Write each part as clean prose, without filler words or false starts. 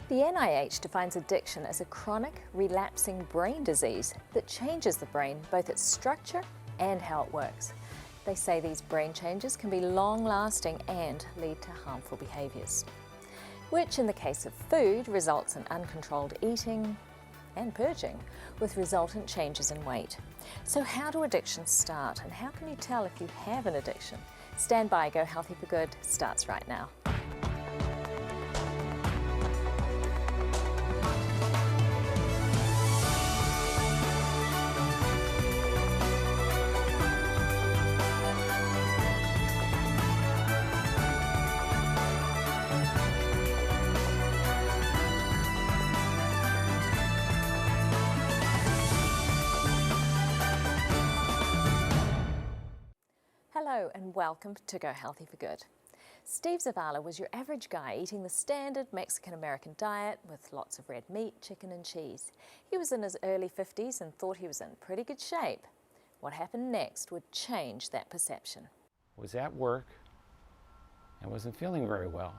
The NIH defines addiction as a chronic, relapsing brain disease that changes the brain, both its structure and how it works. They say these brain changes can be long-lasting and lead to harmful behaviours, which in the case of food results in uncontrolled eating and purging, with resultant changes in weight. So how do addictions start, and how can you tell if you have an addiction? Stand by, Go Healthy for Good starts right now. Hello and welcome to Go Healthy for Good. Steve Zavala was your average guy eating the standard Mexican-American diet with lots of red meat, chicken and cheese. He was in his early 50s and thought he was in pretty good shape. What happened next would change that perception. I was at work and wasn't feeling very well.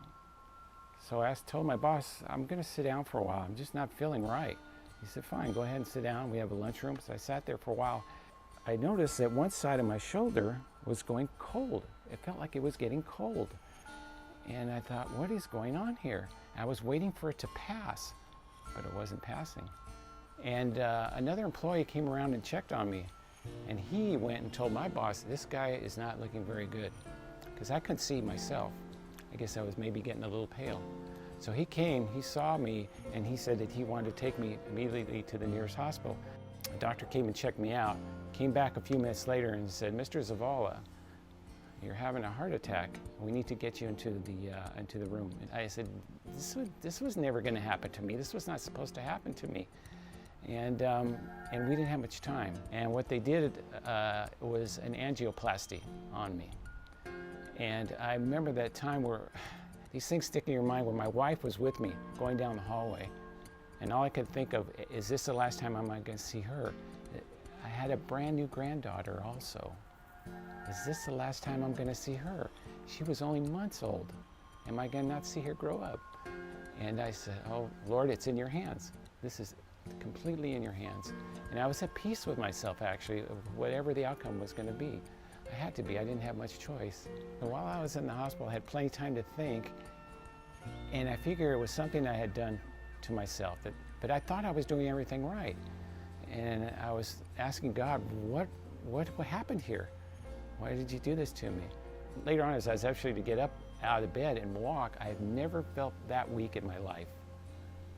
So I told my boss, I'm going to sit down for a while. I'm just not feeling right. He said, fine, go ahead and sit down. We have a lunchroom. So I sat there for a while. I noticed that one side of my shoulder was going cold. It felt like it was getting cold. And I thought, what is going on here? I was waiting for it to pass, but it wasn't passing. And another employee came around and checked on me. And he went and told my boss, this guy is not looking very good. Because I couldn't see myself. I guess I was maybe getting a little pale. So he came, he saw me, and he said that he wanted to take me immediately to the nearest hospital. The doctor came and checked me out. Came back a few minutes later and said, Mr. Zavala, you're having a heart attack. We need to get you into the room. And I said, this was never going to happen to me. This was not supposed to happen to me. And we didn't have much time. And what they did was an angioplasty on me. And I remember that time where these things stick in your mind, where my wife was with me going down the hallway. And all I could think of, is this the last time I'm going to see her? I had a brand new granddaughter also. Is this the last time I'm going to see her? She was only months old. Am I going to not see her grow up? And I said, oh, Lord, it's in your hands. This is completely in your hands. And I was at peace with myself, actually, of whatever the outcome was going to be. I had to be. I didn't have much choice. And while I was in the hospital, I had plenty of time to think. And I figured it was something I had done to myself. But I thought I was doing everything right. And I was asking God, what happened here? Why did you do this to me? Later on, as I was actually to get up out of bed and walk, I had never felt that weak in my life.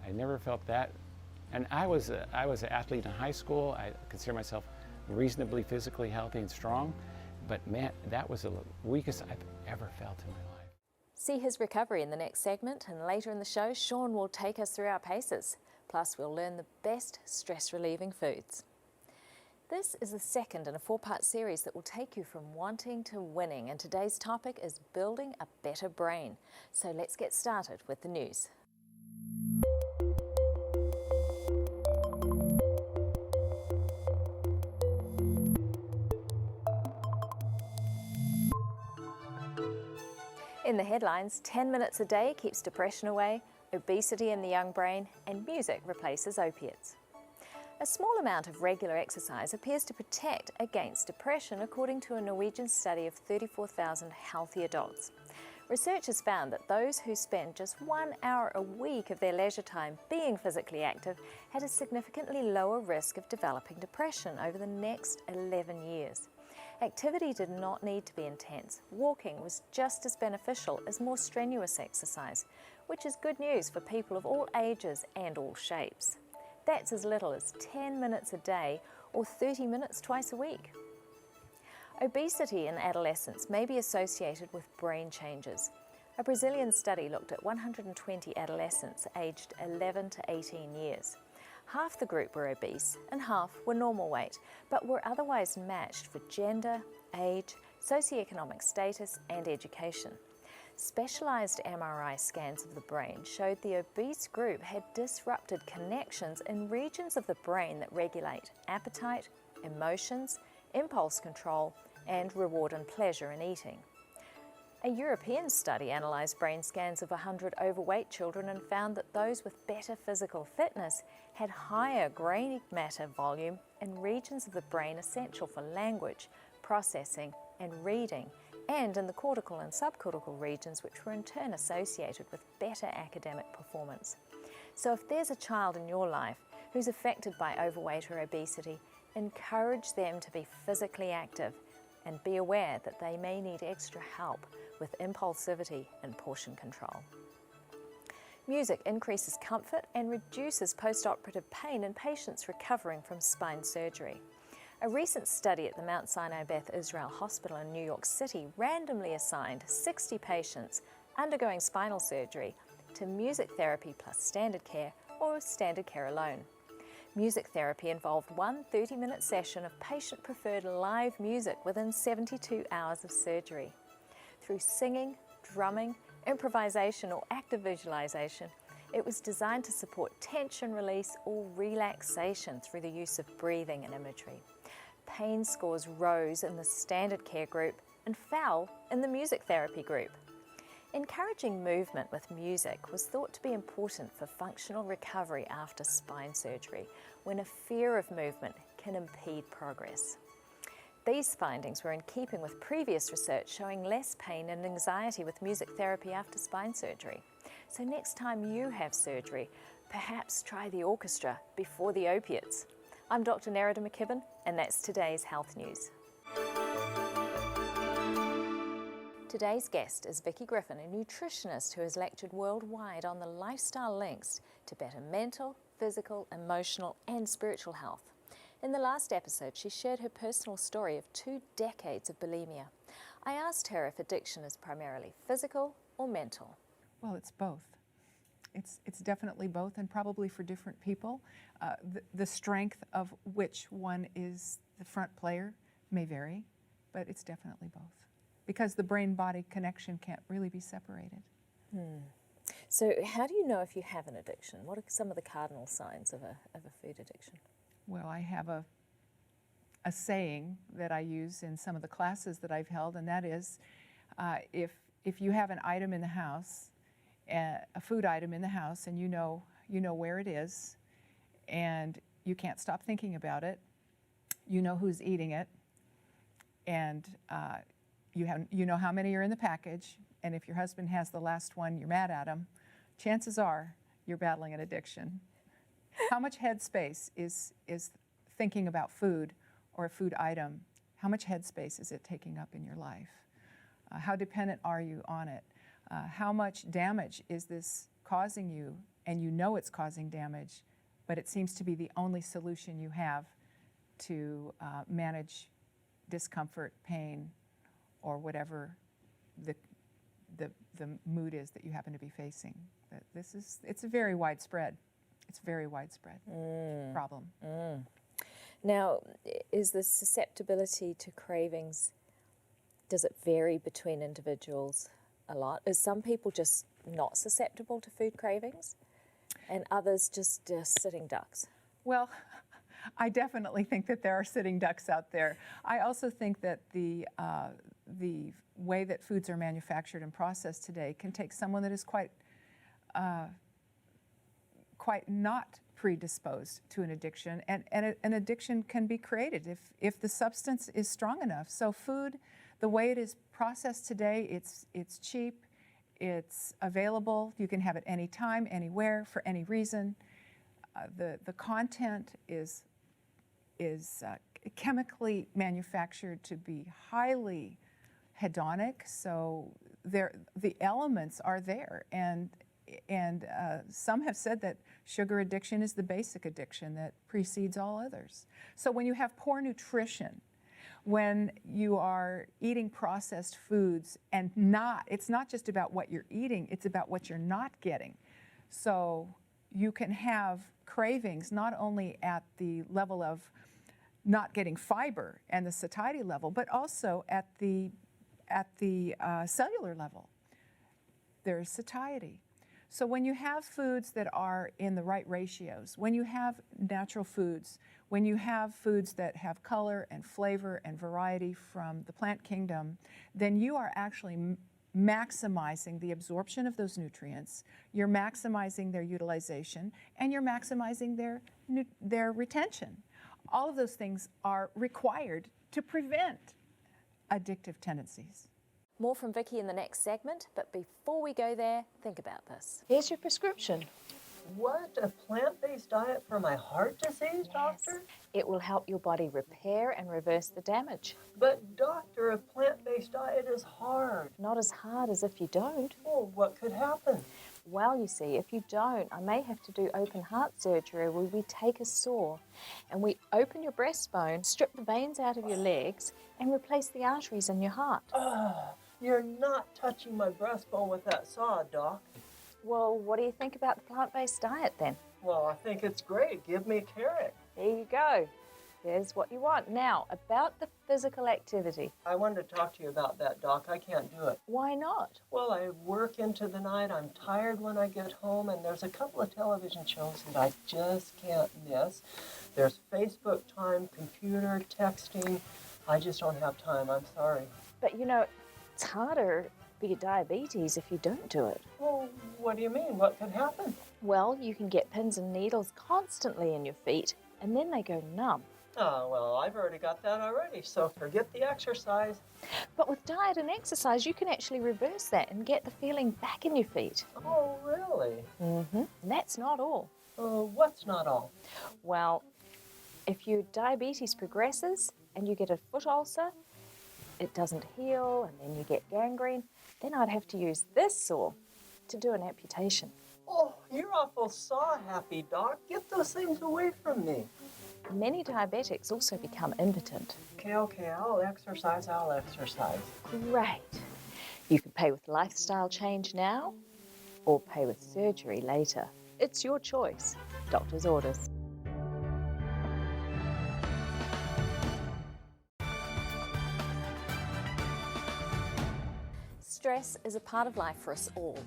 I never felt that. And I was an athlete in high school. I consider myself reasonably physically healthy and strong. But man, that was the weakest I've ever felt in my life. See his recovery in the next segment, and later in the show, Sean will take us through our paces. Plus, we'll learn the best stress-relieving foods. This is the second in a 4-part series that will take you from wanting to winning, and today's topic is building a better brain. So let's get started with the news. In the headlines, 10 minutes a day keeps depression away, obesity in the young brain, and music replaces opiates. A small amount of regular exercise appears to protect against depression, according to a Norwegian study of 34,000 healthy adults. Researchers found that those who spend just 1 hour a week of their leisure time being physically active had a significantly lower risk of developing depression over the next 11 years. Activity did not need to be intense. Walking was just as beneficial as more strenuous exercise, which is good news for people of all ages and all shapes. That's as little as 10 minutes a day or 30 minutes twice a week. Obesity in adolescents may be associated with brain changes. A Brazilian study looked at 120 adolescents aged 11 to 18 years. Half the group were obese and half were normal weight, but were otherwise matched for gender, age, socioeconomic status and education. Specialized MRI scans of the brain showed the obese group had disrupted connections in regions of the brain that regulate appetite, emotions, impulse control, and reward and pleasure in eating. A European study analysed brain scans of 100 overweight children and found that those with better physical fitness had higher grey matter volume in regions of the brain essential for language, processing and reading, and in the cortical and subcortical regions, which were in turn associated with better academic performance. So if there's a child in your life who's affected by overweight or obesity, encourage them to be physically active and be aware that they may need extra help with impulsivity and portion control. Music increases comfort and reduces post-operative pain in patients recovering from spine surgery. A recent study at the Mount Sinai Beth Israel Hospital in New York City randomly assigned 60 patients undergoing spinal surgery to music therapy plus standard care or standard care alone. Music therapy involved one 30-minute session of patient-preferred live music within 72 hours of surgery. Through singing, drumming, improvisation or active visualization, it was designed to support tension release or relaxation through the use of breathing and imagery. Pain scores rose in the standard care group and fell in the music therapy group. Encouraging movement with music was thought to be important for functional recovery after spine surgery, when a fear of movement can impede progress. These findings were in keeping with previous research showing less pain and anxiety with music therapy after spine surgery. So next time you have surgery, perhaps try the orchestra before the opiates. I'm Dr. Nerida McKibben, and that's today's Health News. Today's guest is Vicki Griffin, a nutritionist who has lectured worldwide on the lifestyle links to better mental, physical, emotional, and spiritual health. In the last episode, she shared her personal story of 2 decades of bulimia. I asked her if addiction is primarily physical or mental. Well, it's both. It's definitely both, and probably for different people. The strength of which one is the front player may vary, but it's definitely both, because the brain-body connection can't really be separated. So how do you know if you have an addiction? What are some of the cardinal signs of a food addiction? Well, I have a saying that I use in some of the classes that I've held, and that is, if you have an item in the house, a food item in the house, and you know where it is, and you can't stop thinking about it, you know who's eating it, and you know how many are in the package, and if your husband has the last one, you're mad at him, chances are you're battling an addiction. How much headspace is thinking about food or a food item? How much headspace is it taking up in your life? How dependent are you on it? How much damage is this causing you, and you know it's causing damage, but it seems to be the only solution you have to manage discomfort, pain, or whatever the mood is that you happen to be facing. It's a very widespread. It's a very widespread problem. Now, is the susceptibility to cravings, does it vary between individuals a lot? Is some people just not susceptible to food cravings and others just sitting ducks? Well, I definitely think that there are sitting ducks out there. I also think that the way that foods are manufactured and processed today can take someone that is quite not predisposed to an addiction, and an addiction can be created if the substance is strong enough. So food, the way it is processed today, it's cheap, it's available, you can have it anytime, anywhere, for any reason. The content is chemically manufactured to be highly hedonic, so the elements are there, and some have said that sugar addiction is the basic addiction that precedes all others. So when you have poor nutrition, when you are eating processed foods, and it's not just about what you're eating, it's about what you're not getting. So you can have cravings not only at the level of not getting fiber and the satiety level, but also at the cellular level. There's satiety. So when you have foods that are in the right ratios, when you have natural foods, when you have foods that have color and flavor and variety from the plant kingdom, then you are actually maximizing the absorption of those nutrients, you're maximizing their utilization, and you're maximizing their retention. All of those things are required to prevent addictive tendencies. More from Vicky in the next segment, but before we go there, think about this. Here's your prescription. What? A plant-based diet for my heart disease, doctor? It will help your body repair and reverse the damage. But doctor, a plant-based diet is hard. Not as hard as if you don't. Oh, what could happen? Well, you see, if you don't, I may have to do open heart surgery where we take a saw and we open your breastbone, strip the veins out of your legs, and replace the arteries in your heart. You're not touching my breastbone with that saw, Doc. Well, what do you think about the plant-based diet then? Well, I think it's great. Give me a carrot. There you go. There's what you want. Now, about the physical activity. I wanted to talk to you about that, Doc. I can't do it. Why not? Well, I work into the night. I'm tired when I get home, and there's a couple of television shows that I just can't miss. There's Facebook time, computer, texting. I just don't have time. I'm sorry. But you know, it's harder for your diabetes if you don't do it. Well, what do you mean? What could happen? Well, you can get pins and needles constantly in your feet, and then they go numb. Oh, well, I've already got that already, so forget the exercise. But with diet and exercise, you can actually reverse that and get the feeling back in your feet. Oh, really? And that's not all. What's not all? Well, if your diabetes progresses and you get a foot ulcer, it doesn't heal, and then you get gangrene, then I'd have to use this saw to do an amputation. Oh, you're awful saw-happy, Doc. Get those things away from me. Many diabetics also become impotent. Okay, I'll exercise. Great. You can pay with lifestyle change now or pay with surgery later. It's your choice. Doctor's orders. Stress is a part of life for us all.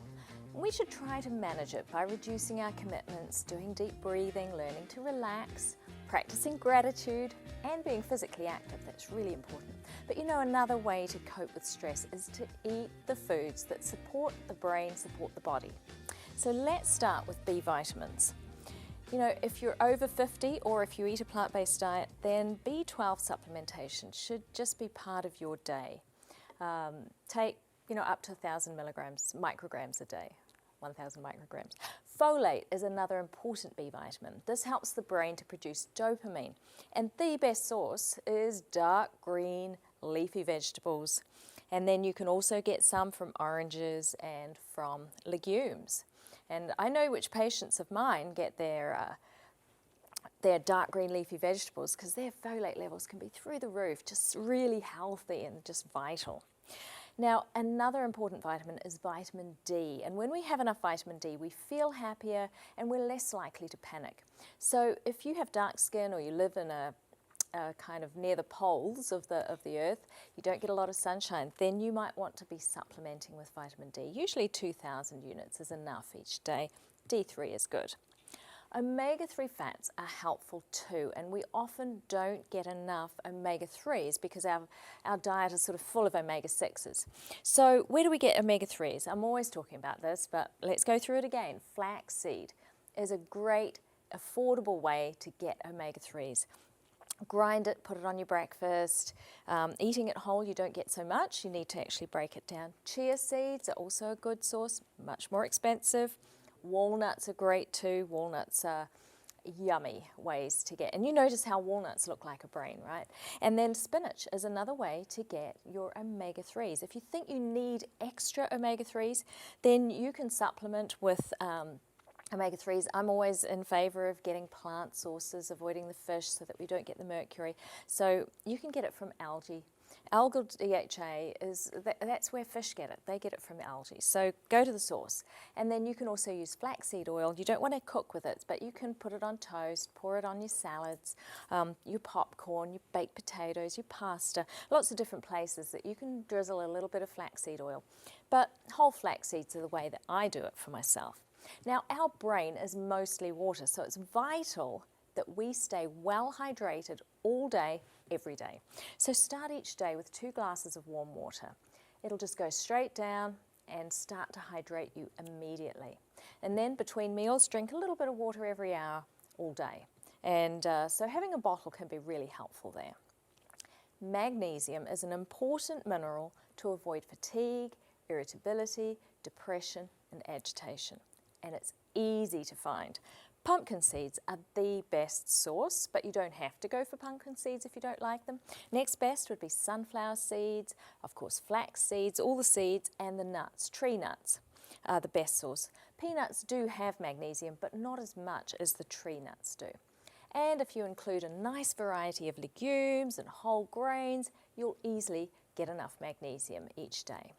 We should try to manage it by reducing our commitments, doing deep breathing, learning to relax, practicing gratitude, and being physically active. That's really important. But you know, another way to cope with stress is to eat the foods that support the brain, support the body. So let's start with B vitamins. You know, if you're over 50 or if you eat a plant-based diet, then B12 supplementation should just be part of your day. Take up to 1,000 micrograms a day, 1,000 micrograms. Folate is another important B vitamin. This helps the brain to produce dopamine. And the best source is dark green leafy vegetables. And then you can also get some from oranges and from legumes. And I know which patients of mine get their dark green leafy vegetables because their folate levels can be through the roof, just really healthy and just vital. Now, another important vitamin is vitamin D, and when we have enough vitamin D, we feel happier and we're less likely to panic. So if you have dark skin or you live in a kind of near the poles of the earth, you don't get a lot of sunshine, then you might want to be supplementing with vitamin D. Usually 2,000 units is enough each day. D3 is good. Omega-3 fats are helpful too, and we often don't get enough omega-3s because our diet is sort of full of omega-6s. So where do we get omega-3s? I'm always talking about this, but let's go through it again. Flaxseed is a great, affordable way to get omega-3s. Grind it, put it on your breakfast. Eating it whole, you don't get so much. You need to actually break it down. Chia seeds are also a good source, much more expensive. Walnuts are great too. Walnuts are yummy ways to get. And you notice how walnuts look like a brain, right? And then spinach is another way to get your omega-3s. If you think you need extra omega-3s, then you can supplement with omega-3s. I'm always in favor of getting plant sources, avoiding the fish so that we don't get the mercury. So you can get it from algae. Algal DHA that's where fish get it. They get it from algae. So go to the source. And then you can also use flaxseed oil. You don't want to cook with it, but you can put it on toast, pour it on your salads, your popcorn, your baked potatoes, your pasta, lots of different places that you can drizzle a little bit of flaxseed oil. But whole flax seeds are the way that I do it for myself. Now, our brain is mostly water, so it's vital that we stay well hydrated all day, every day. So start each day with 2 glasses of warm water. It'll just go straight down and start to hydrate you immediately. And then between meals, drink a little bit of water every hour all day. And so having a bottle can be really helpful there. Magnesium is an important mineral to avoid fatigue, irritability, depression, and agitation. And it's easy to find. Pumpkin seeds are the best source, but you don't have to go for pumpkin seeds if you don't like them. Next best would be sunflower seeds, of course flax seeds, all the seeds, and the nuts, tree nuts are the best source. Peanuts do have magnesium, but not as much as the tree nuts do. And if you include a nice variety of legumes and whole grains, you'll easily get enough magnesium each day.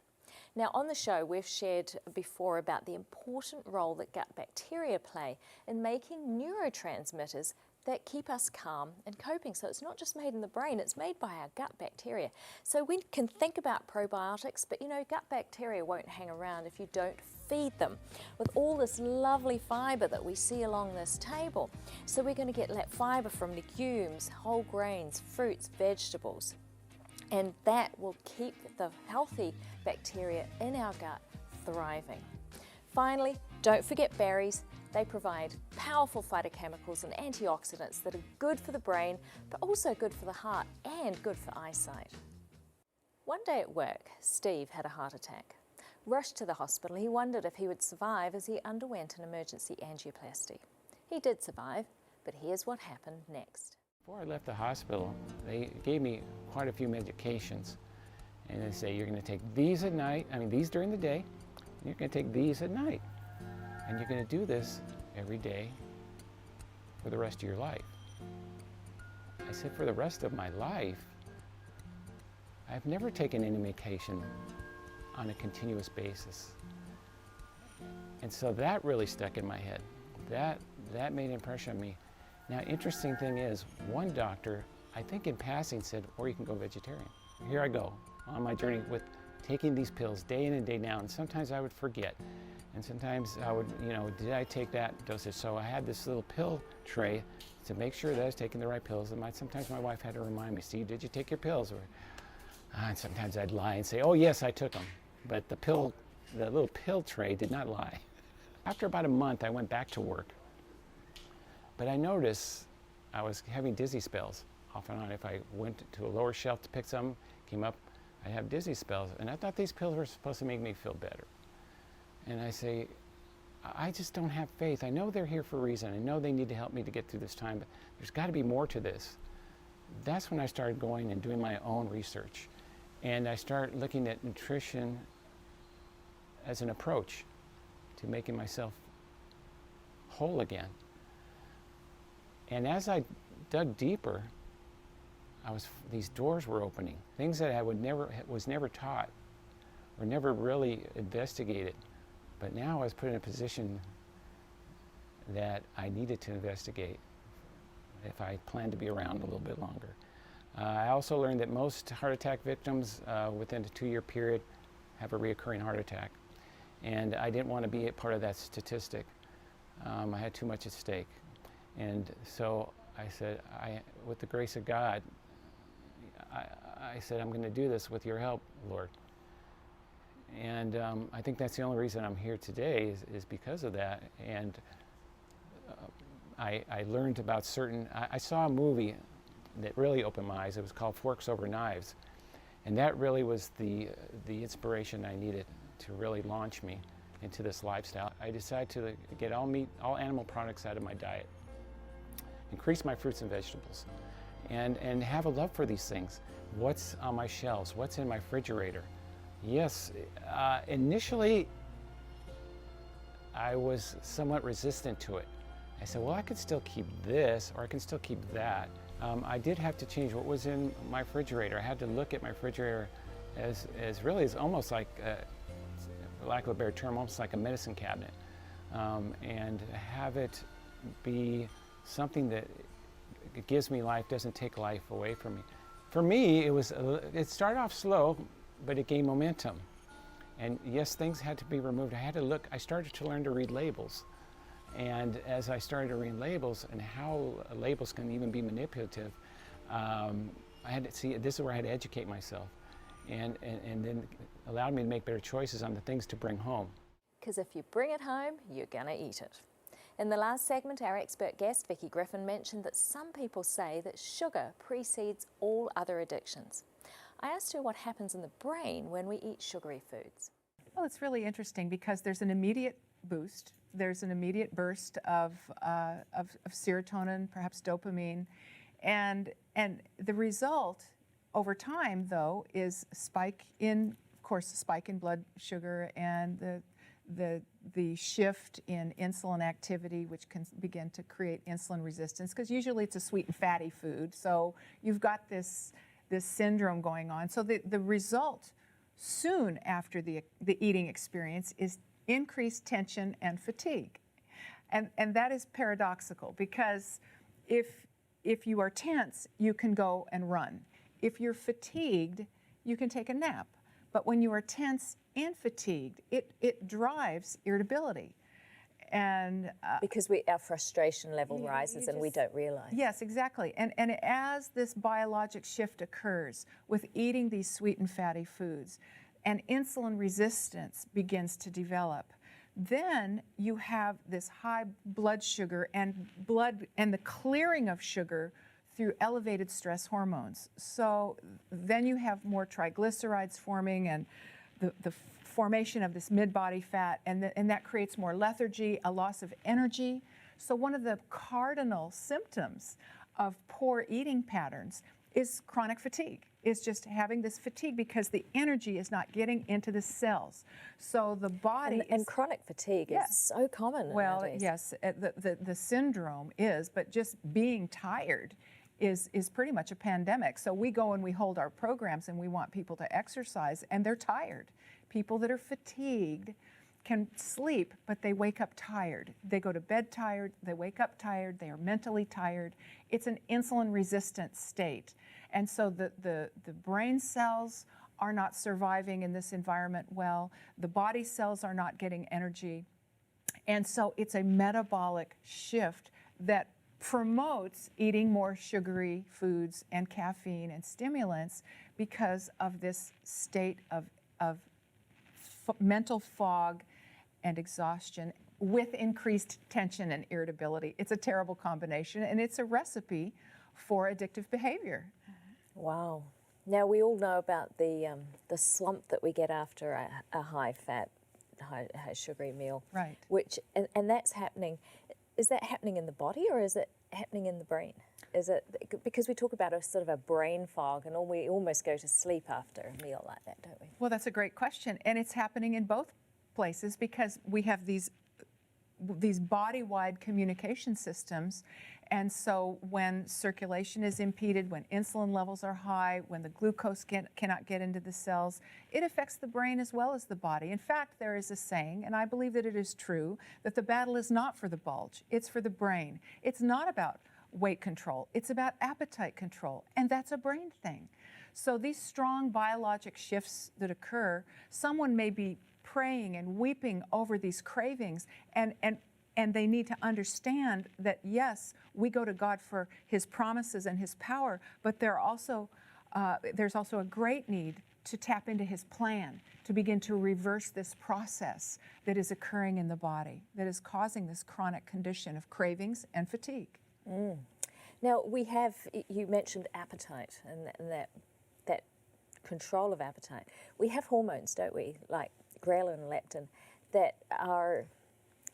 Now on the show we've shared before about the important role that gut bacteria play in making neurotransmitters that keep us calm and coping. So it's not just made in the brain, it's made by our gut bacteria. So we can think about probiotics, but you know, gut bacteria won't hang around if you don't feed them with all this lovely fiber that we see along this table. So we're going to get that fiber from legumes, whole grains, fruits, vegetables. And that will keep the healthy bacteria in our gut thriving. Finally, don't forget berries. They provide powerful phytochemicals and antioxidants that are good for the brain, but also good for the heart and good for eyesight. One day at work, Steve had a heart attack. Rushed to the hospital, he wondered if he would survive as he underwent an emergency angioplasty. He did survive, but here's what happened next. Before I left the hospital, they gave me quite a few medications. And they say, you're going to take these at night, these during the day, and you're going to take these at night. And you're going to do this every day for the rest of your life. I said, for the rest of my life? I've never taken any medication on a continuous basis. And so that really stuck in my head. That made an impression on me. Now, interesting thing is, one doctor, I think in passing, said, or you can go vegetarian. Here I go on my journey with taking these pills day in and day out, and sometimes I would forget. And sometimes I would, did I take that dosage? So I had this little pill tray to make sure that I was taking the right pills. And sometimes my wife had to remind me, Steve, did you take your pills? And sometimes I'd lie and say, oh yes, I took them. But the little pill tray did not lie. After about a month, I went back to work. But I noticed I was having dizzy spells off and on. If I went to a lower shelf to pick some, came up, I'd have dizzy spells. And I thought these pills were supposed to make me feel better. And I say, I just don't have faith. I know they're here for a reason. I know they need to help me to get through this time, but there's got to be more to this. That's when I started going and doing my own research. And I started looking at nutrition as an approach to making myself whole again. And as I dug deeper, these doors were opening. Things that I was never taught or never really investigated. But now I was put in a position that I needed to investigate if I planned to be around a little bit longer. I also learned that most heart attack victims within a 2-year period have a reoccurring heart attack. And I didn't want to be a part of that statistic. I had too much at stake. And so I said, with the grace of God, I said, I'm going to do this with your help, Lord. And I think that's the only reason I'm here today is because of that. And I learned about I saw a movie that really opened my eyes. It was called Forks Over Knives. And that really was the inspiration I needed to really launch me into this lifestyle. I decided to get all animal products out of my diet, increase my fruits and vegetables, and have a love for these things. What's on my shelves? What's in my refrigerator? Yes, initially I was somewhat resistant to it. I said, well, I could still keep this, or I can still keep that. I did have to change what was in my refrigerator. I had to look at my refrigerator as almost like, for lack of a better term, almost like a medicine cabinet, and have it be something that gives me life, doesn't take life away from me. For me, it started off slow, but it gained momentum. And yes, things had to be removed. I started to learn to read labels. And as I started to read labels and how labels can even be manipulative, I had to see, this is where I had to educate myself. and then allowed me to make better choices on the things to bring home. Because if you bring it home, you're going to eat it. In the last segment, our expert guest, Vicki Griffin, mentioned that some people say that sugar precedes all other addictions. I asked her what happens in the brain when we eat sugary foods. Well, it's really interesting because there's an immediate boost. There's an immediate burst of serotonin, perhaps dopamine. And the result over time, though, is a spike in blood sugar and the shift in insulin activity, which can begin to create insulin resistance, because usually it's a sweet and fatty food. So you've got this syndrome going on. So the result soon after the eating experience is increased tension and fatigue. And that is paradoxical, because if you are tense, you can go and run. If you're fatigued, you can take a nap. But when you are tense and fatigued, it drives irritability. And because our frustration level rises and we don't realize. Yes, exactly. And as this biologic shift occurs with eating these sweet and fatty foods, and insulin resistance begins to develop, then you have this high blood sugar and the clearing of sugar through elevated stress hormones. So then you have more triglycerides forming and the formation of this mid-body fat, and that creates more lethargy, a loss of energy. So one of the cardinal symptoms of poor eating patterns is chronic fatigue. Is just having this fatigue because the energy is not getting into the cells. So the body and chronic fatigue is so common nowadays. Yes, the syndrome is, but just being tired is pretty much a pandemic. So we go and we hold our programs and we want people to exercise, and they're tired. People that are fatigued can sleep, but they wake up tired. They go to bed tired, they wake up tired, they are mentally tired. It's an insulin-resistant state. And so the brain cells are not surviving in this environment well. The body cells are not getting energy. And so it's a metabolic shift that promotes eating more sugary foods and caffeine and stimulants because of this state of mental fog and exhaustion with increased tension and irritability. It's a terrible combination, and it's a recipe for addictive behavior. Wow. Now, we all know about the slump that we get after a high-fat, high sugary meal. Right. And that's happening. Is that happening in the body, or is it happening in the brain? Is it, because we talk about a sort of a brain fog, and we almost go to sleep after a meal like that, don't we? Well, that's a great question, and it's happening in both places because we have these body-wide communication systems. And so when circulation is impeded, when insulin levels are high, when the glucose cannot get into the cells, it affects the brain as well as the body. In fact, there is a saying, and I believe that it is true, that the battle is not for the bulge, it's for the brain. It's not about weight control, it's about appetite control, and that's a brain thing. So these strong biologic shifts that occur, someone may be praying and weeping over these cravings, and they need to understand that, yes, we go to God for His promises and His power, but there's also a great need to tap into His plan, to begin to reverse this process that is occurring in the body, that is causing this chronic condition of cravings and fatigue. Mm. Now, you mentioned appetite and that control of appetite. We have hormones, don't we, like ghrelin and leptin, that are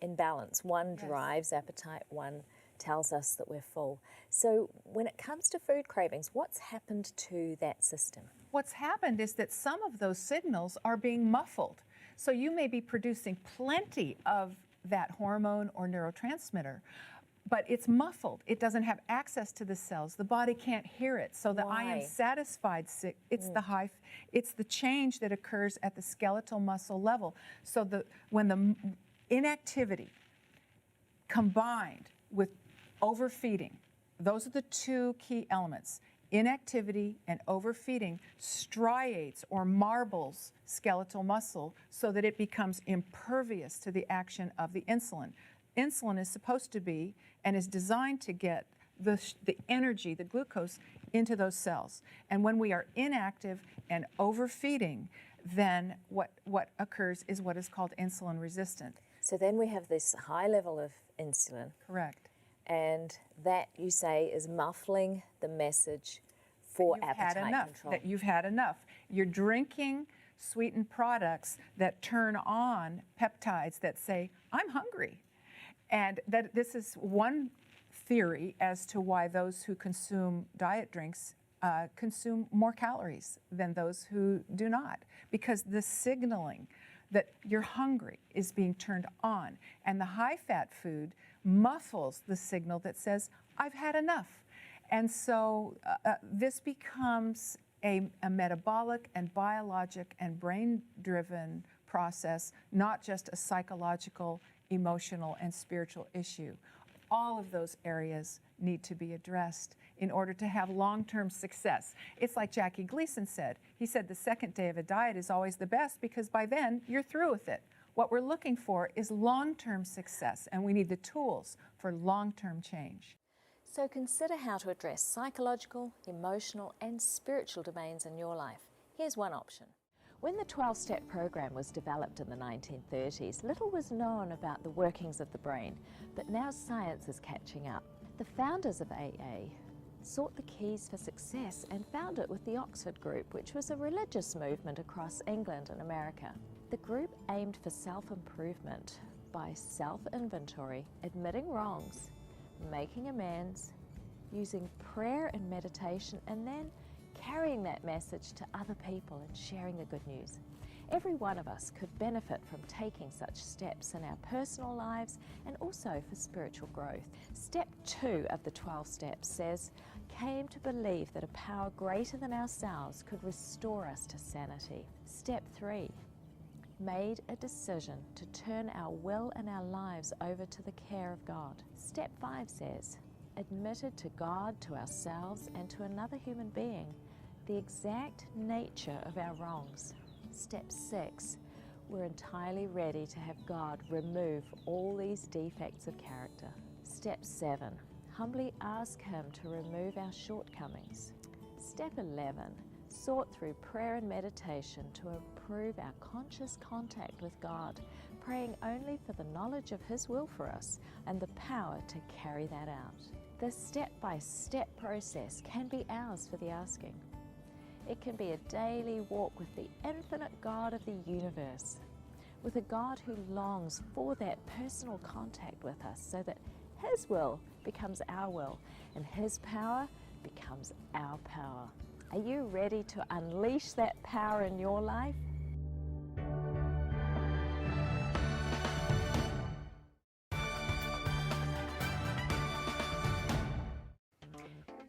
in balance. One drives appetite, one tells us that we're full. So when it comes to food cravings, what's happened to that system? What's happened is that some of those signals are being muffled. So you may be producing plenty of that hormone or neurotransmitter, but it's muffled. It doesn't have access to the cells. The body can't hear it. So the I am satisfied, it's the change that occurs at the skeletal muscle level. So when the inactivity combined with overfeeding, those are the two key elements. Inactivity and overfeeding striates or marbles skeletal muscle so that it becomes impervious to the action of the insulin. Insulin is supposed to be and is designed to get the energy, the glucose, into those cells. And when we are inactive and overfeeding, then what occurs is what is called insulin resistant. So then we have this high level of insulin, Correct. and that, you say, is muffling the message for You've had appetite enough, control. that you've had enough. You're drinking sweetened products that turn on peptides that say, I'm hungry. And that this is one theory as to why those who consume diet drinks consume more calories than those who do not, because the signaling that you're hungry is being turned on, and the high-fat food muffles the signal that says, I've had enough. And so this becomes a metabolic and biologic and brain-driven process, not just a psychological, emotional, and spiritual issue. All of those areas need to be addressed in order to have long-term success. It's like Jackie Gleason said. He said the second day of a diet is always the best because by then you're through with it. What we're looking for is long-term success, and we need the tools for long-term change. So consider how to address psychological, emotional, and spiritual domains in your life. Here's one option. When the 12-step program was developed in the 1930s, little was known about the workings of the brain, but now science is catching up. The founders of AA sought the keys for success and found it with the Oxford Group, which was a religious movement across England and America. The group aimed for self-improvement by self-inventory, admitting wrongs, making amends, using prayer and meditation, and then carrying that message to other people and sharing the good news. Every one of us could benefit from taking such steps in our personal lives and also for spiritual growth. Step 2 of the 12 steps says, came to believe that a power greater than ourselves could restore us to sanity. Step 3, made a decision to turn our will and our lives over to the care of God. Step 5 says, admitted to God, to ourselves, and to another human being the exact nature of our wrongs. Step 6, we're entirely ready to have God remove all these defects of character. Step 7, humbly ask Him to remove our shortcomings. Step 11, sought through prayer and meditation to improve our conscious contact with God, praying only for the knowledge of His will for us and the power to carry that out. This step-by-step process can be ours for the asking. It can be a daily walk with the infinite God of the universe, with a God who longs for that personal contact with us so that His will becomes our will and His power becomes our power. Are you ready to unleash that power in your life?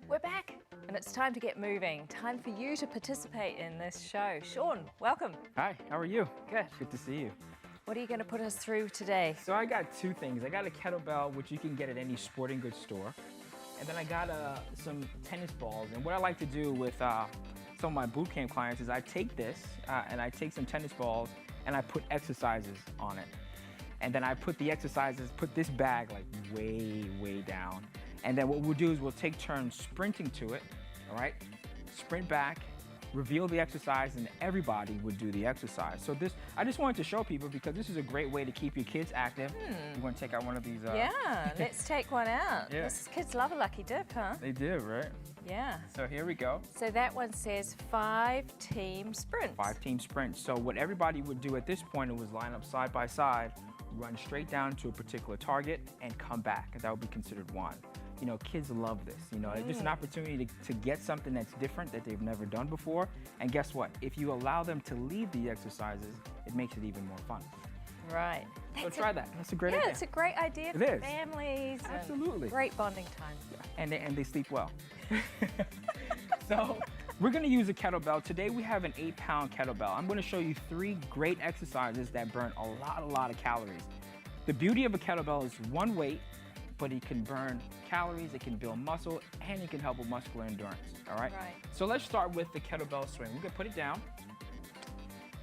We're back, and it's time to get moving. Time for you to participate in this show. Sean, welcome. Hi, how are you? Good. Good to see you. What are you going to put us through today? So I got two things. I got a kettlebell, which you can get at any sporting goods store. And then I got some tennis balls. And what I like to do with some of my boot camp clients is I take this and I take some tennis balls and I put exercises on it. And then I put the exercises, put this bag like way, way down. And then what we'll do is we'll take turns sprinting to it, all right? Sprint back, reveal the exercise, and everybody would do the exercise. So this, I just wanted to show people because this is a great way to keep your kids active. You want to take out one of these? Yeah, let's take one out. Yeah. This kids love a lucky dip, huh? They do, right? Yeah. So here we go. So that one says 5-team sprints. 5-team sprints. So what everybody would do at this point was line up side by side, run straight down to a particular target, and come back. And that would be considered one. You know, kids love this. You know, it's just an opportunity to get something that's different that they've never done before. And guess what? If you allow them to lead the exercises, it makes it even more fun. Right. So try that. That's a great idea. Yeah, it's a great idea It for is. families. and Absolutely. Great bonding time. And they sleep well. So we're going to use a kettlebell. Today we have an 8-pound kettlebell. I'm going to show you 3 great exercises that burn a lot of calories. The beauty of a kettlebell is one weight, but it can burn calories, it can build muscle, and it can help with muscular endurance, all right? Right. So let's start with the kettlebell swing. We're gonna put it down.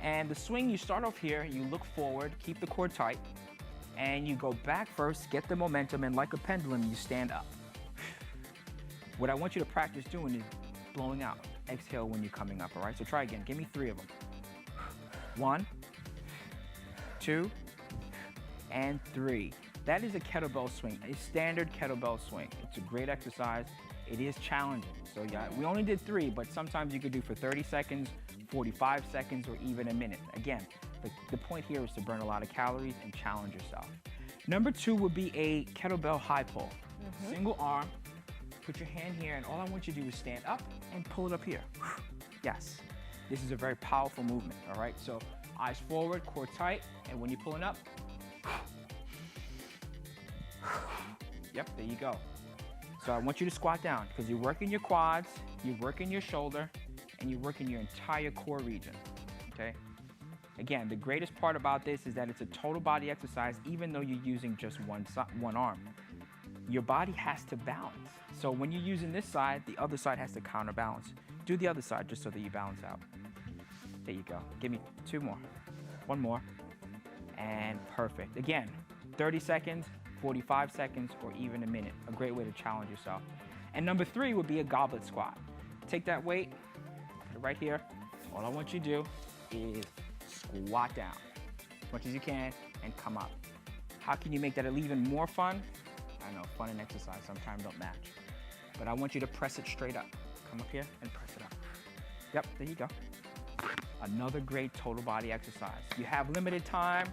And the swing, you start off here, you look forward, keep the core tight, and you go back first, get the momentum, and like a pendulum, you stand up. What I want you to practice doing is blowing out. Exhale when you're coming up, all right? So try again. Give me 3 of them. 1, 2, and 3. That is a kettlebell swing, a standard kettlebell swing. It's a great exercise. It is challenging. So yeah, we only did 3, but sometimes you could do for 30 seconds, 45 seconds, or even a minute. Again, the point here is to burn a lot of calories and challenge yourself. Number 2 would be a kettlebell high pull. Single arm, put your hand here, and all I want you to do is stand up and pull it up here. Yes, this is a very powerful movement, all right? So eyes forward, core tight, and when you're pulling up, yep, there you go. So I want you to squat down because you're working your quads, you're working your shoulder, and you're working your entire core region, okay? Again, the greatest part about this is that it's a total body exercise even though you're using just one arm. Your body has to balance. So when you're using this side, the other side has to counterbalance. Do the other side just so that you balance out. There you go. Give me 2 more. 1 more. And perfect. Again, 30 seconds, 45 seconds, or even a minute. A great way to challenge yourself. And number 3 would be a goblet squat. Take that weight, put it right here. All I want you to do is squat down as much as you can and come up. How can you make that even more fun? I know fun and exercise sometimes don't match, but I want you to press it straight up. Come up here and press it up. Yep, there you go. Another great total body exercise. You have limited time,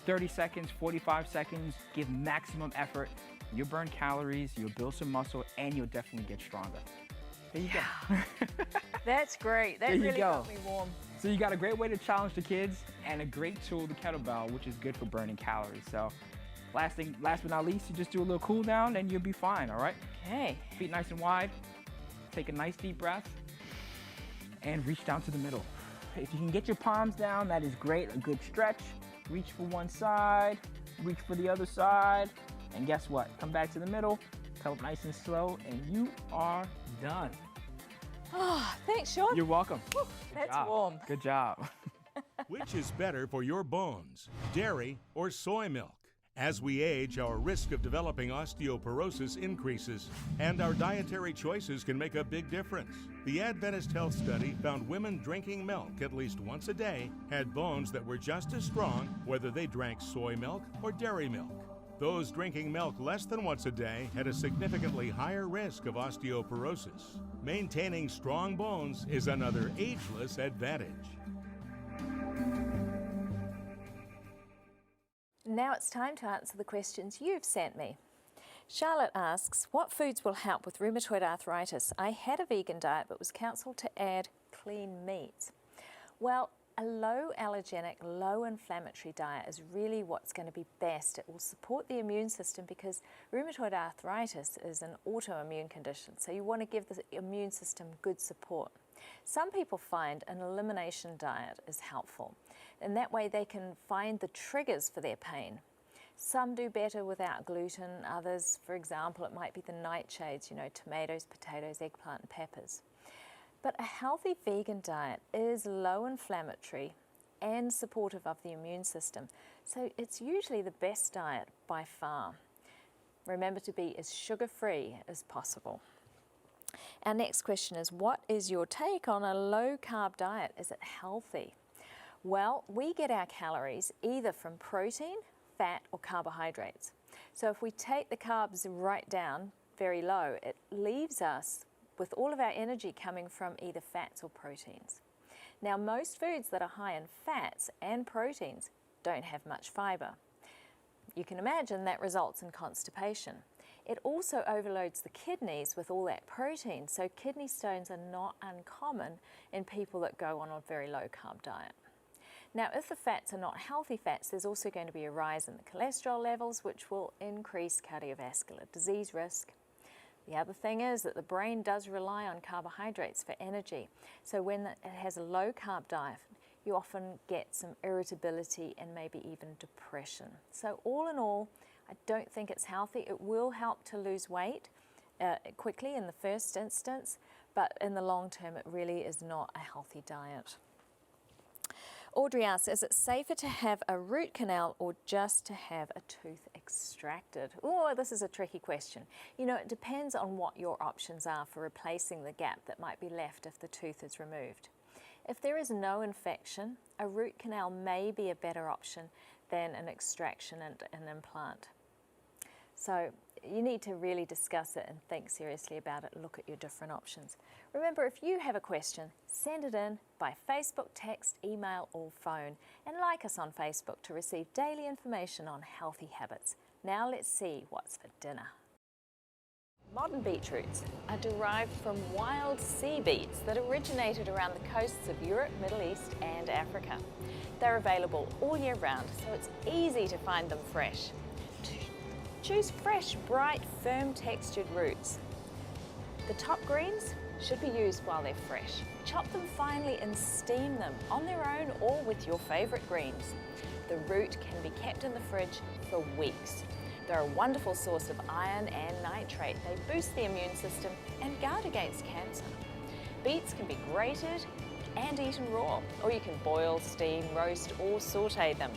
30 seconds, 45 seconds, give maximum effort. You'll burn calories, you'll build some muscle, and you'll definitely get stronger. There you go. That's great. That really got me warm. So you got a great way to challenge the kids and a great tool, the kettlebell, which is good for burning calories. So last but not least, you just do a little cool down and you'll be fine, all right? Okay. Feet nice and wide. Take a nice deep breath and reach down to the middle. If you can get your palms down, that is great, a good stretch. Reach for one side, reach for the other side, and guess what? Come back to the middle, come up nice and slow, and you are done. Oh, thanks, Sean. You're welcome. Whew, that's warm. Good job. Which is better for your bones, dairy or soy milk? As we age, our risk of developing osteoporosis increases, and our dietary choices can make a big difference. The Adventist Health Study found women drinking milk at least once a day had bones that were just as strong whether they drank soy milk or dairy milk. Those drinking milk less than once a day had a significantly higher risk of osteoporosis. Maintaining strong bones is another ageless advantage. Now it's time to answer the questions you've sent me. Charlotte asks, what foods will help with rheumatoid arthritis? I had a vegan diet but was counselled to add clean meats. Well, a low allergenic, low inflammatory diet is really what's going to be best. It will support the immune system because rheumatoid arthritis is an autoimmune condition, so you want to give the immune system good support. Some people find an elimination diet is helpful, and that way they can find the triggers for their pain. Some do better without gluten, others, for example, it might be the nightshades, tomatoes, potatoes, eggplant, and peppers. But a healthy vegan diet is low inflammatory and supportive of the immune system, so it's usually the best diet by far. Remember to be as sugar-free as possible. Our next question is, what is your take on a low-carb diet? Is it healthy? Well, we get our calories either from protein, fat, or carbohydrates. So if we take the carbs right down, very low, it leaves us with all of our energy coming from either fats or proteins. Now, most foods that are high in fats and proteins don't have much fiber. You can imagine that results in constipation. It also overloads the kidneys with all that protein, so kidney stones are not uncommon in people that go on a very low-carb diet. Now, if the fats are not healthy fats, there's also going to be a rise in the cholesterol levels, which will increase cardiovascular disease risk. The other thing is that the brain does rely on carbohydrates for energy. So when it has a low-carb diet, you often get some irritability and maybe even depression. So all in all, I don't think it's healthy. It will help to lose weight quickly in the first instance, but in the long term, it really is not a healthy diet. Audrey asks, is it safer to have a root canal or just to have a tooth extracted? Oh, this is a tricky question. You know, it depends on what your options are for replacing the gap that might be left if the tooth is removed. If there is no infection, a root canal may be a better option than an extraction and an implant. So you need to really discuss it and think seriously about it and look at your different options. Remember, if you have a question, send it in by Facebook, text, email or phone, and like us on Facebook to receive daily information on healthy habits. Now let's see what's for dinner. Modern beetroots are derived from wild sea beets that originated around the coasts of Europe, Middle East and Africa. They're available all year round, so it's easy to find them fresh. Choose fresh, bright, firm textured roots. The top greens should be used while they're fresh. Chop them finely and steam them on their own or with your favourite greens. The root can be kept in the fridge for weeks. They're a wonderful source of iron and nitrate. They boost the immune system and guard against cancer. Beets can be grated and eaten raw, or you can boil, steam, roast or saute them.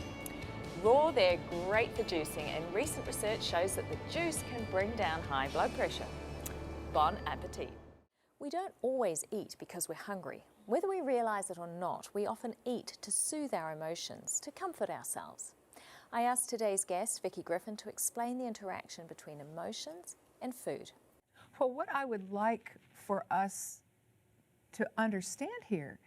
Raw, they're great for juicing, and recent research shows that the juice can bring down high blood pressure. Bon appetit. We don't always eat because we're hungry. Whether we realise it or not, we often eat to soothe our emotions, to comfort ourselves. I asked today's guest, Vicki Griffin, to explain the interaction between emotions and food. Well, what I would like for us to understand here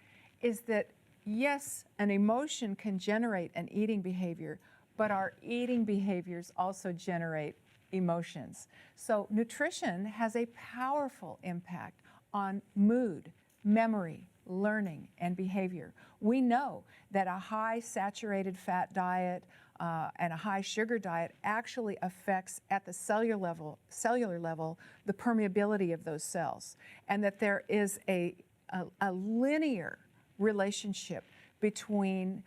is that yes, an emotion can generate an eating behavior, but our eating behaviors also generate emotions. So nutrition has a powerful impact on mood, memory, learning, and behavior. We know that a high saturated fat diet and a high sugar diet actually affects at the cellular level the permeability of those cells, and that there is a linear relationship between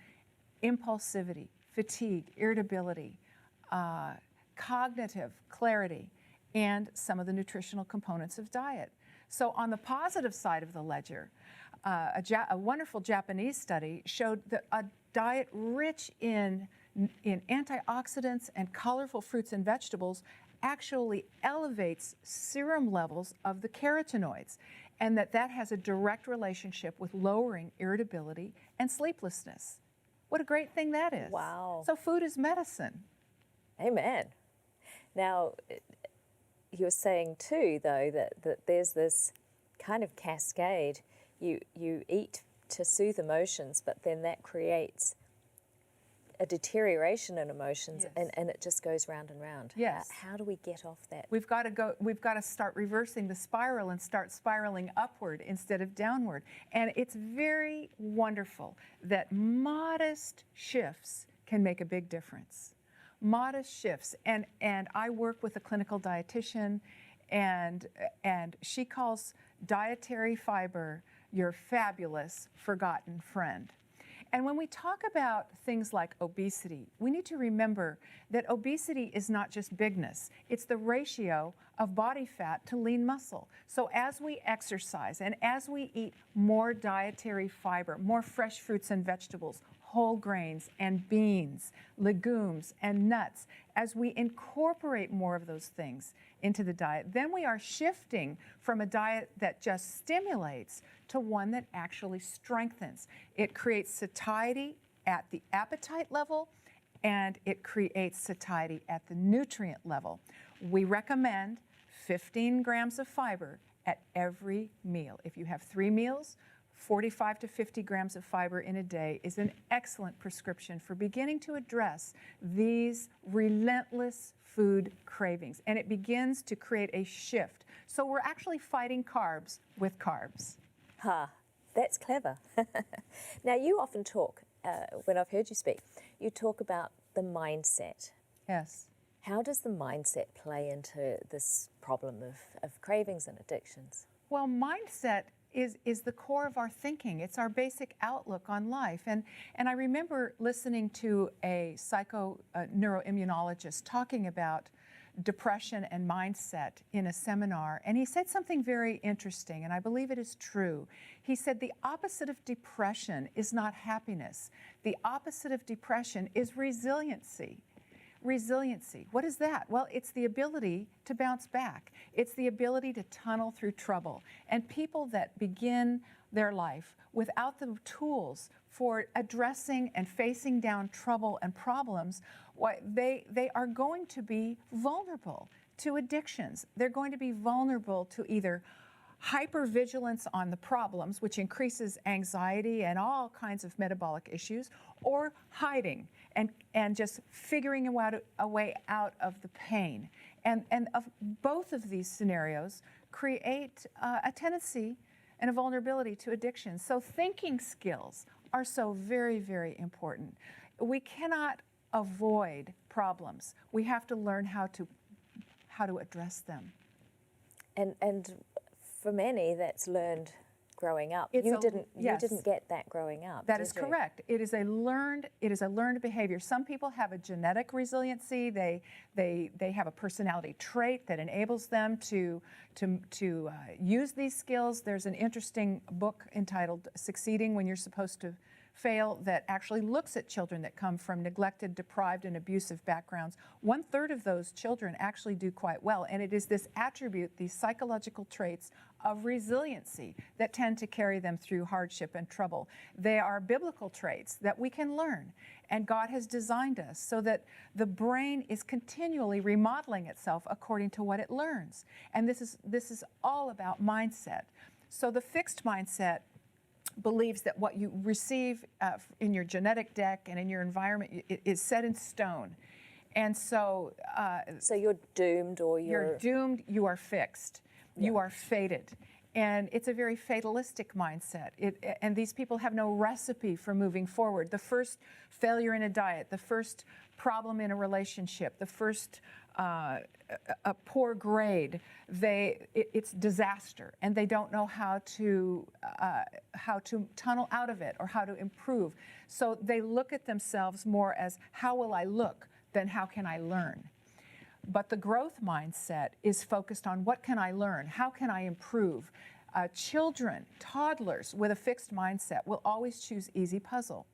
impulsivity, fatigue, irritability, cognitive clarity, and some of the nutritional components of diet. So on the positive side of the ledger, a wonderful Japanese study showed that a diet rich in antioxidants and colorful fruits and vegetables actually elevates serum levels of the carotenoids, and that has a direct relationship with lowering irritability and sleeplessness. What a great thing that is. Wow. So food is medicine. Amen. Now, you're saying too, though, that there's this kind of cascade. You eat to soothe emotions, but then that creates a deterioration in emotions, Yes. and it just goes round and round. Yes. How do we get off that? We've got to start reversing the spiral and start spiraling upward instead of downward. And it's very wonderful that modest shifts can make a big difference. Modest shifts. And I work with a clinical dietitian, and she calls dietary fiber your fabulous forgotten friend. And when we talk about things like obesity, we need to remember that obesity is not just bigness. It's the ratio of body fat to lean muscle. So as we exercise and as we eat more dietary fiber, more fresh fruits and vegetables, whole grains and beans, legumes and nuts, as we incorporate more of those things into the diet, then we are shifting from a diet that just stimulates to one that actually strengthens. It creates satiety at the appetite level, and it creates satiety at the nutrient level. We recommend 15 grams of fiber at every meal. If you have 3 meals, 45 to 50 grams of fiber in a day is an excellent prescription for beginning to address these relentless food cravings. And it begins to create a shift. So we're actually fighting carbs with carbs. That's clever. Now, you often talk, when I've heard you speak, you talk about the mindset. Yes. How does the mindset play into this problem of cravings and addictions? Well, mindset is the core of our thinking. It's our basic outlook on life. And I remember listening to a neuroimmunologist talking about depression and mindset in a seminar, and he said something very interesting, and I believe it is true. He said the opposite of depression is not happiness. The opposite of depression is resiliency. Resiliency. What is that? Well, it's the ability to bounce back. It's the ability to tunnel through trouble. And people that begin their life without the tools for addressing and facing down trouble and problems, they are going to be vulnerable to addictions. They're going to be vulnerable to either hypervigilance on the problems, which increases anxiety and all kinds of metabolic issues, or hiding and just figuring a way out of the pain. And of both of these scenarios create a tendency and a vulnerability to addiction. So thinking skills are so very, very important. We cannot avoid problems. We have to learn how to address them. And for many, that's learned growing up. Yes. You didn't get that growing up. That is correct. It is a learned behavior. Some people have a genetic resiliency. They have a personality trait that enables them to use these skills. There's an interesting book entitled Succeeding When You're Supposed to Fail that actually looks at children that come from neglected, deprived, and abusive backgrounds. 1/3 of those children actually do quite well, and it is this attribute, these psychological traits of resiliency, that tend to carry them through hardship and trouble. They are biblical traits that we can learn, and God has designed us so that the brain is continually remodeling itself according to what it learns. And this is all about mindset. So the fixed mindset believes that what you receive in your genetic deck and in your environment is set in stone. And so so you're doomed, or you're doomed, you are fixed, you are fated. And it's a very fatalistic mindset. And these people have no recipe for moving forward. The first failure in a diet, the first problem in a relationship, the first a poor grade, it's disaster, and they don't know how to tunnel out of it or how to improve. So they look at themselves more as, how will I look, than how can I learn. But the growth mindset is focused on, what can I learn? How can I improve? Children, toddlers with a fixed mindset will always choose easy puzzles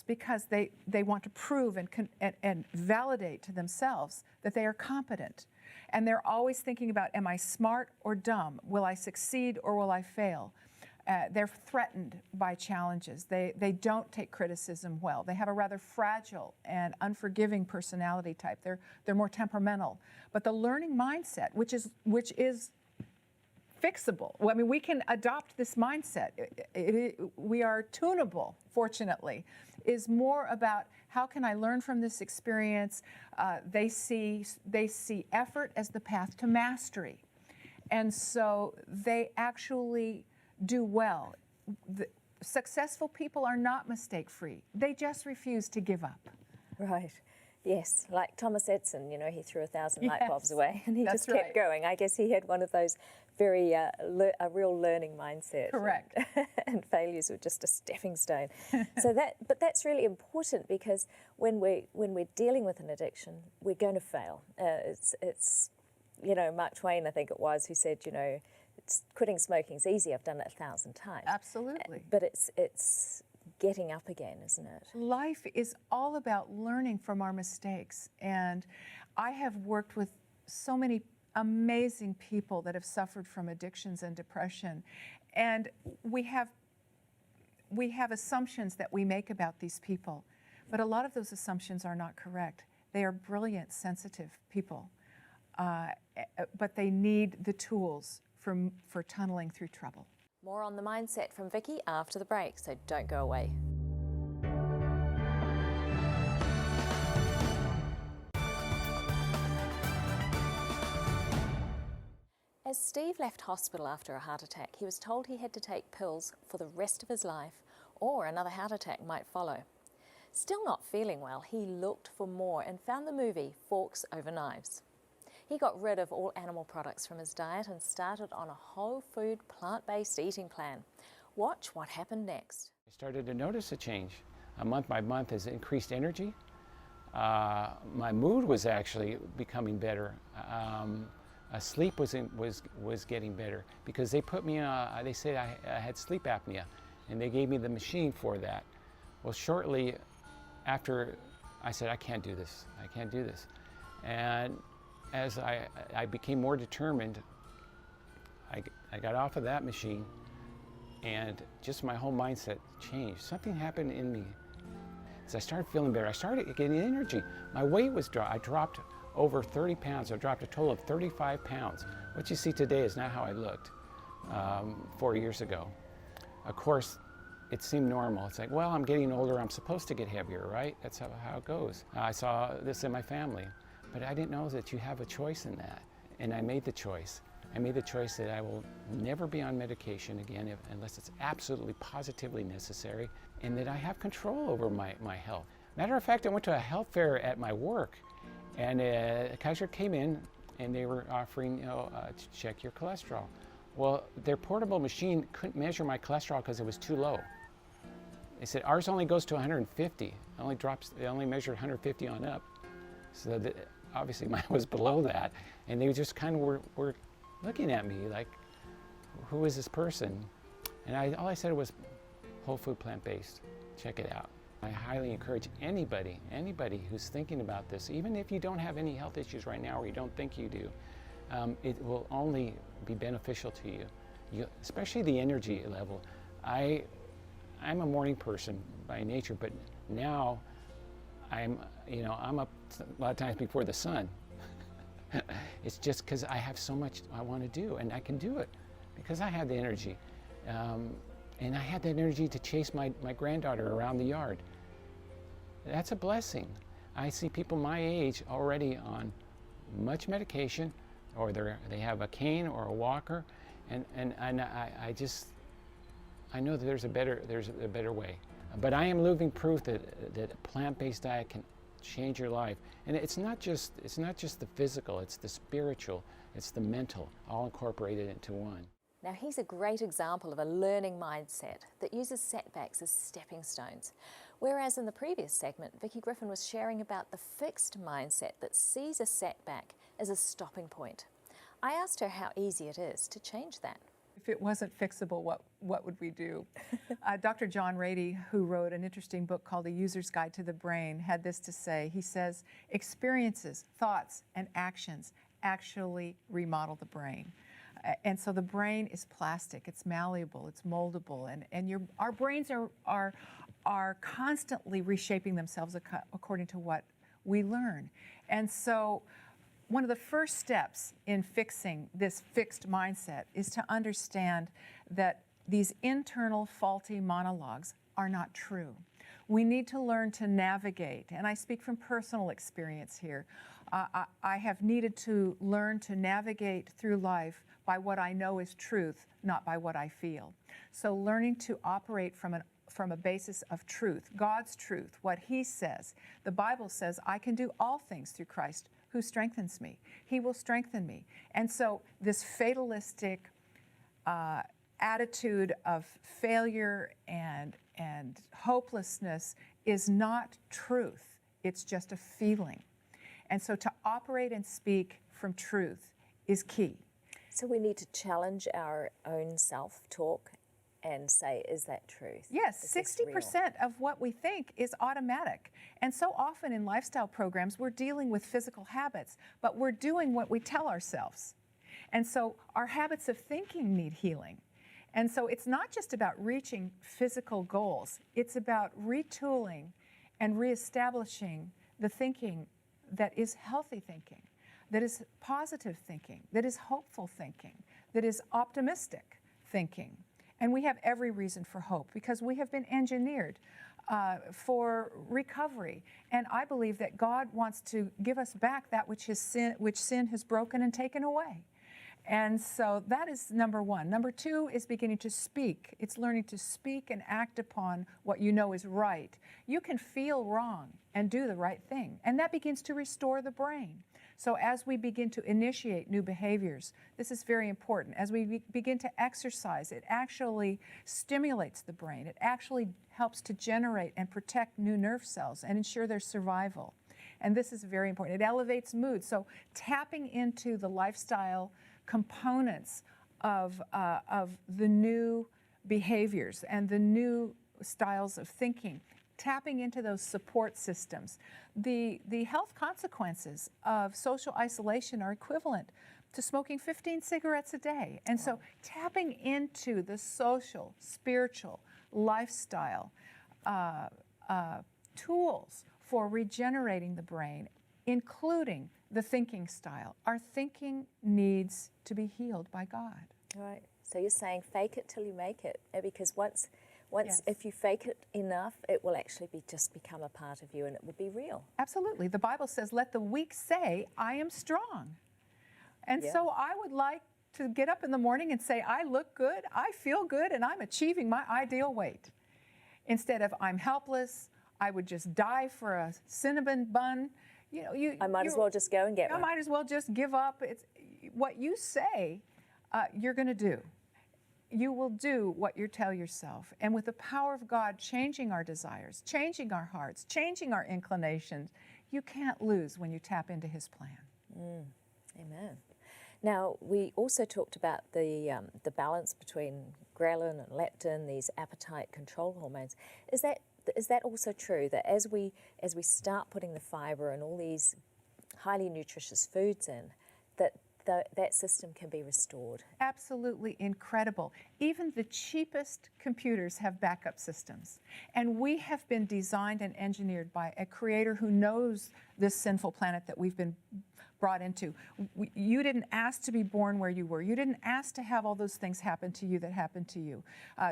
because they want to prove and validate to themselves that they are competent. And they're always thinking about, am I smart or dumb? Will I succeed or will I fail? They're threatened by challenges. They don't take criticism well. They have a rather fragile and unforgiving personality type. They're more temperamental. But the learning mindset, which is fixable. Well, I mean, we can adopt this mindset. We are tunable, fortunately, is more about, how can I learn from this experience? They see effort as the path to mastery. And so they actually do well. Successful people are not mistake-free. They just refuse to give up. Right. Yes, like Thomas Edison, he threw 1,000 light bulbs away and he That's just kept going. I guess he had one of those very, a real learning mindset. Correct. And failures were just a stepping stone. But that's really important, because when we're dealing with an addiction, we're going to fail. It's Mark Twain, I think it was, who said, quitting smoking's easy. I've done it 1,000 times. Absolutely. But it's getting up again, isn't it? Life is all about learning from our mistakes. And I have worked with so many amazing people that have suffered from addictions and depression. And we have assumptions that we make about these people. But a lot of those assumptions are not correct. They are brilliant, sensitive people. But they need the tools for tunneling through trouble. More on the mindset from Vicky after the break, so don't go away. As Steve left hospital after a heart attack, he was told he had to take pills for the rest of his life, or another heart attack might follow. Still not feeling well, he looked for more and found the movie Forks Over Knives. He got rid of all animal products from his diet and started on a whole food, plant-based eating plan. Watch what happened next. I started to notice a change. Month by month, has increased energy. My mood was actually becoming better. Sleep was getting better because they put me on. They said I had sleep apnea, and they gave me the machine for that. Well, shortly after, I said I can't do this. I can't do this. And as I became more determined, I got off of that machine, and just my whole mindset changed. Something happened in me. As I started feeling better, I started getting energy. My weight was dropped. I dropped over 30 pounds. I dropped a total of 35 pounds. What you see today is not how I looked 4 years ago. Of course, it seemed normal. It's like, well, I'm getting older. I'm supposed to get heavier, right? That's how it goes. I saw this in my family, but I didn't know that you have a choice in that. And I made the choice. I made the choice that I will never be on medication again unless it's absolutely positively necessary, and that I have control over my health. Matter of fact, I went to a health fair at my work, and a cashier came in and they were offering, to check your cholesterol. Well, their portable machine couldn't measure my cholesterol because it was too low. They said ours only goes to 150. It only measured 150 on up. So obviously mine was below that, and they just kind of were looking at me like, who is this person? And all I said was, whole food, plant-based. Check it out. I highly encourage anybody who's thinking about this, even if you don't have any health issues right now or you don't think you do, it will only be beneficial to you, especially the energy level. I'm a morning person by nature, but now I'm up a lot of times before the sun. It's just because I have so much I want to do, and I can do it because I have the energy. And I had that energy to chase my granddaughter around the yard. That's a blessing. I see people my age already on much medication, or they have a cane or a walker, and I know that there's a better way. But I am living proof that a plant-based diet can change your life. And it's not just the physical, it's the spiritual, it's the mental, all incorporated into one. Now he's a great example of a learning mindset that uses setbacks as stepping stones. Whereas in the previous segment, Vicki Griffin was sharing about the fixed mindset that sees a setback as a stopping point. I asked her how easy it is to change that. If it wasn't fixable, what would we do? Dr. John Rady, who wrote an interesting book called A User's Guide to the Brain, had this to say. He says, experiences, thoughts, and actions actually remodel the brain. And so the brain is plastic, it's malleable, it's moldable, and our brains are constantly reshaping themselves according to what we learn. And so one of the first steps in fixing this fixed mindset is to understand that these internal faulty monologues are not true. We need to learn to navigate, and I speak from personal experience here. I have needed to learn to navigate through life by what I know is truth, not by what I feel. So learning to operate from a basis of truth, God's truth, what He says. The Bible says, I can do all things through Christ who strengthens me. He will strengthen me. And so this fatalistic attitude of failure and hopelessness is not truth. It's just a feeling. And so to operate and speak from truth is key. So we need to challenge our own self-talk and say, is that truth? Yes, 60% of what we think is automatic. And so often in lifestyle programs, we're dealing with physical habits, but we're doing what we tell ourselves. And so our habits of thinking need healing. And so it's not just about reaching physical goals, it's about retooling and reestablishing the thinking that is healthy thinking, that is positive thinking, that is hopeful thinking, that is optimistic thinking. And we have every reason for hope because we have been engineered for recovery. And I believe that God wants to give us back that which sin has broken and taken away. And so that is number one. Number two is beginning to speak. It's learning to speak and act upon what you know is right. You can feel wrong and do the right thing, and that begins to restore the brain. So as we begin to initiate new behaviors, this is very important. As we begin to exercise, it actually stimulates the brain. It actually helps to generate and protect new nerve cells and ensure their survival. And this is very important. It elevates mood. So tapping into the lifestyle components of the new behaviors and the new styles of thinking, tapping into those support systems. The health consequences of social isolation are equivalent to smoking 15 cigarettes a day. And so tapping into the social, spiritual, lifestyle tools for regenerating the brain, including the thinking style. Our thinking needs to be healed by God. Right. So you're saying fake it till you make it, because once Yes. if you fake it enough, it will actually just become a part of you, and it will be real. Absolutely. The Bible says, let the weak say, I am strong. And so I would like to get up in the morning and say, I look good, I feel good, and I'm achieving my ideal weight. Instead of I'm helpless, I would just die for a cinnamon bun. You know, I might as well just go and get one. I might as well just give up. It's what you say you're going to do. You will do what you tell yourself. And with the power of God changing our desires, changing our hearts, changing our inclinations, you can't lose when you tap into His plan. Amen. Now, we also talked about the balance between ghrelin and leptin, these appetite control hormones. Is that also true, that as we start putting the fiber and all these highly nutritious foods in, that system can be restored? Absolutely incredible. Even the cheapest computers have backup systems. And we have been designed and engineered by a creator who knows this sinful planet that we've been brought into. You didn't ask to be born where you were. You didn't ask to have all those things happen to you that happened to you.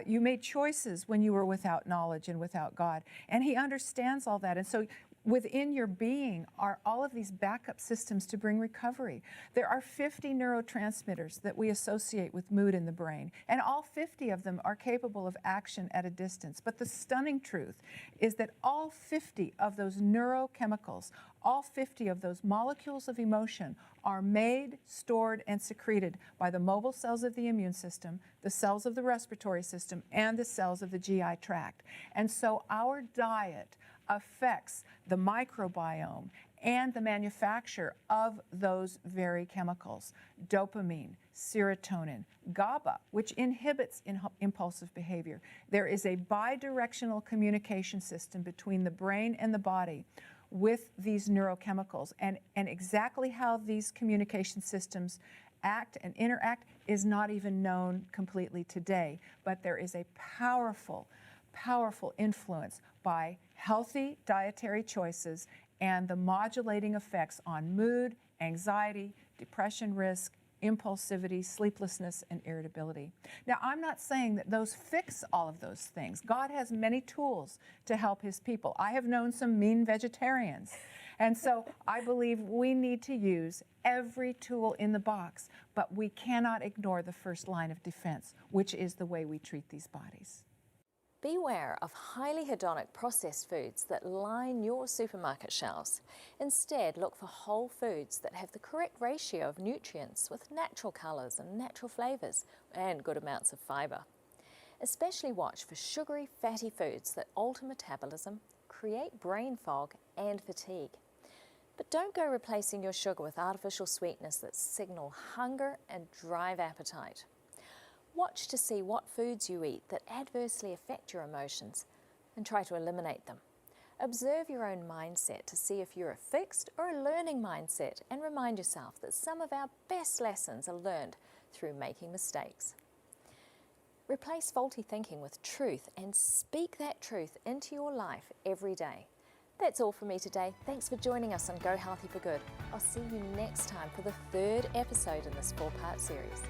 You made choices when you were without knowledge and without God. And He understands all that. And so within your being are all of these backup systems to bring recovery. There are 50 neurotransmitters that we associate with mood in the brain, and all 50 of them are capable of action at a distance. But the stunning truth is that all 50 of those neurochemicals, all 50 of those molecules of emotion are made, stored, and secreted by the mobile cells of the immune system, the cells of the respiratory system, and the cells of the GI tract. And so our diet affects the microbiome and the manufacture of those very chemicals. Dopamine, serotonin, GABA, which inhibits impulsive behavior. There is a bidirectional communication system between the brain and the body with these neurochemicals. And exactly how these communication systems act and interact is not even known completely today. But there is a powerful influence by healthy dietary choices and the modulating effects on mood, anxiety, depression risk, impulsivity, sleeplessness, and irritability. Now, I'm not saying that those fix all of those things. God has many tools to help His people. I have known some mean vegetarians. And so I believe we need to use every tool in the box, but we cannot ignore the first line of defense, which is the way we treat these bodies. Beware of highly hedonic processed foods that line your supermarket shelves. Instead, look for whole foods that have the correct ratio of nutrients with natural colours and natural flavours and good amounts of fibre. Especially watch for sugary, fatty foods that alter metabolism, create brain fog and fatigue. But don't go replacing your sugar with artificial sweeteners that signal hunger and drive appetite. Watch to see what foods you eat that adversely affect your emotions and try to eliminate them. Observe your own mindset to see if you're a fixed or a learning mindset, and remind yourself that some of our best lessons are learned through making mistakes. Replace faulty thinking with truth and speak that truth into your life every day. That's all for me today. Thanks for joining us on Go Healthy for Good. I'll see you next time for the third episode in this 4-part series.